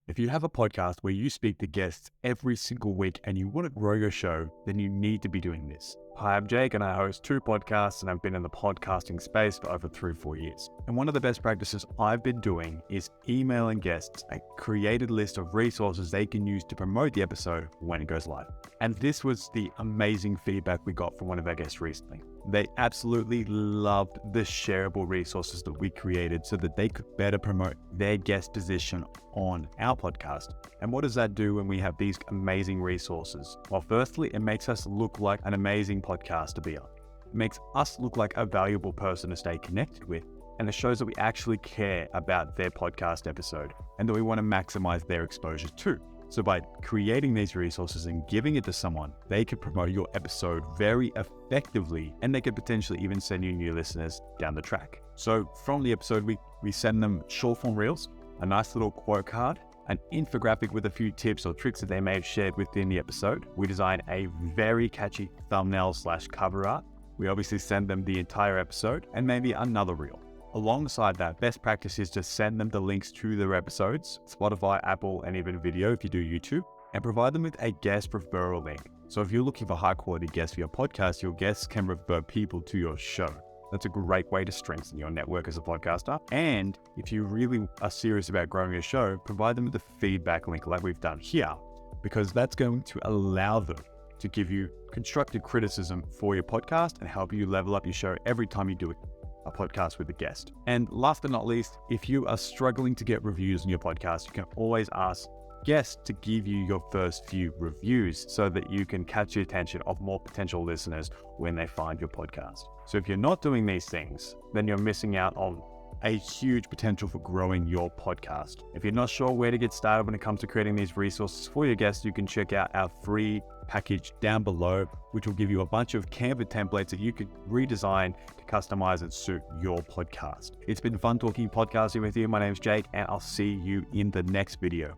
If you have a podcast where you speak to guests every single week and you want to grow your show, then you need to be doing this. Hi, I'm Jake and I host 2 podcasts and I've been in the podcasting space for over 3-4 years. And one of the best practices I've been doing is emailing guests a created list of resources they can use to promote the episode when it goes live. And this was the amazing feedback we got from one of our guests recently. They absolutely loved the shareable resources that we created so that they could better promote their guest position on our podcast. And what does that do when we have these amazing resources? Well, firstly, it makes us look like an amazing podcast to be on. It makes us look like a valuable person to stay connected with. And it shows that we actually care about their podcast episode and that we want to maximize their exposure too. So by creating these resources and giving it to someone, they could promote your episode very effectively and they could potentially even send you new listeners down the track. So from the episode, we send them short form reels, a nice little quote card, an infographic with a few tips or tricks that they may have shared within the episode. We design a very catchy thumbnail/cover art. We obviously send them the entire episode and maybe another reel. Alongside that, best practice is to send them the links to their episodes, Spotify, Apple, and even video if you do YouTube, and provide them with a guest referral link. So if you're looking for high quality guests for your podcast, your guests can refer people to your show. That's a great way to strengthen your network as a podcaster. And if you really are serious about growing your show, provide them with a feedback link like we've done here, because that's going to allow them to give you constructive criticism for your podcast and help you level up your show every time you do a podcast with a guest. And last but not least, if you are struggling to get reviews on your podcast, you can always ask guests to give you your first few reviews so that you can catch the attention of more potential listeners when they find your podcast. So if you're not doing these things, then you're missing out on a huge potential for growing your podcast. If you're not sure where to get started when it comes to creating these resources for your guests, you can check out our free package down below, which will give you a bunch of Canva templates that you could redesign to customize and suit your podcast. It's been fun talking podcasting with you. My name is Jake, and I'll see you in the next video.